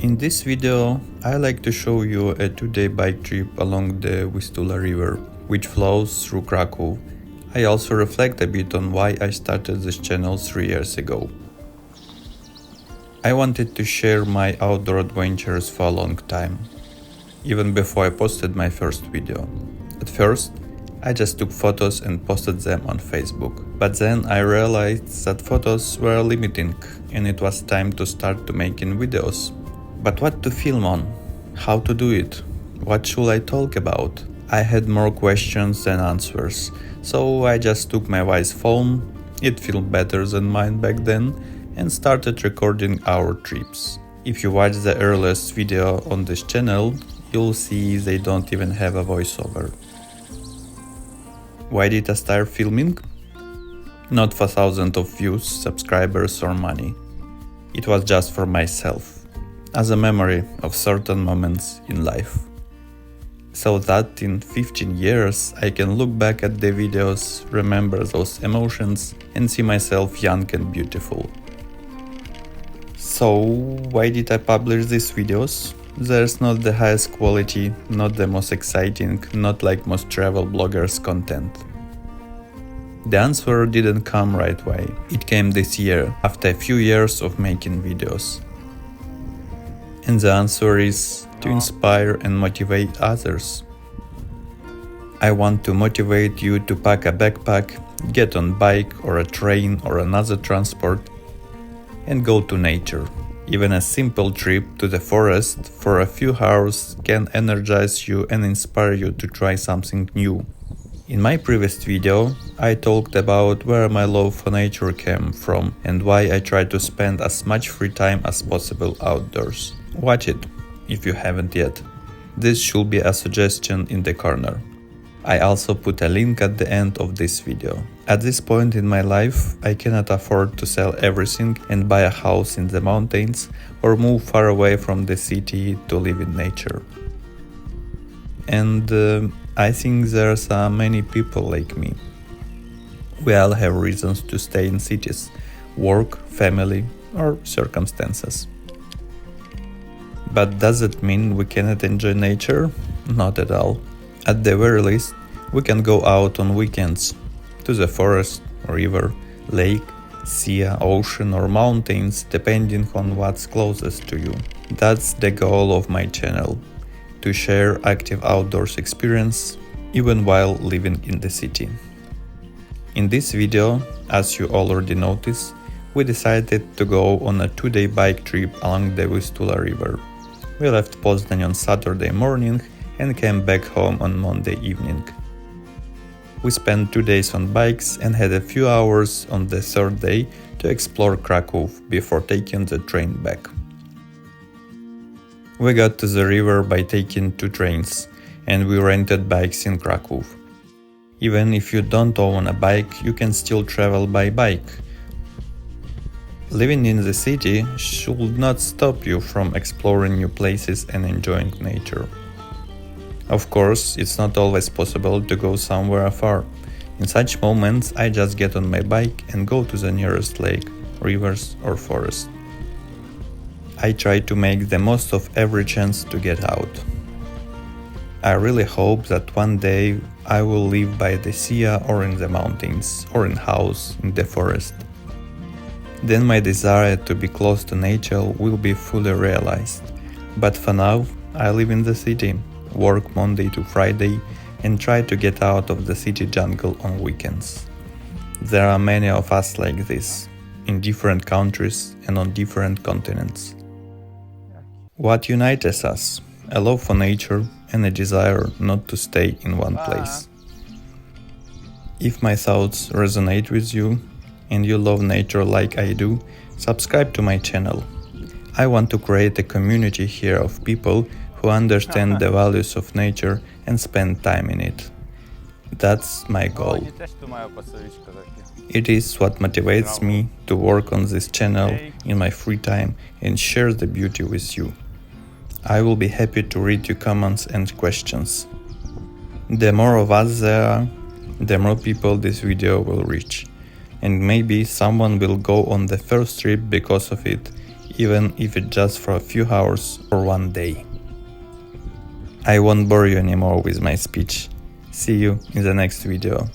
In this video, I like to show you a 2-day bike trip along the Vistula River, which flows through Krakow. I also reflect a bit on why I started this channel 3 years ago. I wanted to share my outdoor adventures for a long time, even before I posted my first video. At first, I just took photos and posted them on Facebook. But then I realized that photos were limiting and it was time to start to making videos. But what to film on? How to do it? What should I talk about? I had more questions than answers, so I just took my wife's phone, it felt better than mine back then, and started recording our trips. If you watch the earliest video on this channel, you'll see they don't even have a voiceover. Why did I start filming? Not for thousands of views, subscribers or money. It was just for myself, as a memory of certain moments in life. So that in 15 years I can look back at the videos, remember those emotions and see myself young and beautiful. So why did I publish these videos? There's not the highest quality, not the most exciting, not like most travel bloggers' content. The answer didn't come right away. It came this year, after a few years of making videos. And the answer is to inspire and motivate others. I want to motivate you to pack a backpack, get on bike or a train or another transport and go to nature. Even a simple trip to the forest for a few hours can energize you and inspire you to try something new. In my previous video, I talked about where my love for nature came from and why I try to spend as much free time as possible outdoors. Watch it, if you haven't yet. This should be a suggestion in the corner. I also put a link at the end of this video. At this point in my life, I cannot afford to sell everything and buy a house in the mountains or move far away from the city to live in nature. And I think there's many people like me. We all have reasons to stay in cities, work, family, or circumstances. But does it mean we cannot enjoy nature? Not at all. At the very least, we can go out on weekends to the forest, river, lake, sea, ocean or mountains, depending on what's closest to you. That's the goal of my channel, to share active outdoors experience even while living in the city. In this video, as you already noticed, we decided to go on a 2-day bike trip along the Vistula River. We left Poznań on Saturday morning and came back home on Monday evening. We spent 2 days on bikes and had a few hours on the third day to explore Krakow before taking the train back. We got to the river by taking 2 trains, and we rented bikes in Krakow. Even if you don't own a bike, you can still travel by bike. Living in the city should not stop you from exploring new places and enjoying nature. Of course, it's not always possible to go somewhere far. In such moments, I just get on my bike and go to the nearest lake, rivers or forest. I try to make the most of every chance to get out. I really hope that one day I will live by the sea or in the mountains or in a house in the forest. Then my desire to be close to nature will be fully realized. But for now, I live in the city, work Monday to Friday and try to get out of the city jungle on weekends. There are many of us like this, in different countries and on different continents. What unites us? A love for nature and a desire not to stay in one place. If my thoughts resonate with you and you love nature like I do, subscribe to my channel. I want to create a community here of people who understand the values of nature and spend time in it. That's my goal. It is what motivates me to work on this channel in my free time and share the beauty with you. I will be happy to read your comments and questions. The more of us there are, the more people this video will reach. And maybe someone will go on the first trip because of it, even if it's just for a few hours or one day. I won't bore you anymore with my speech. See you in the next video.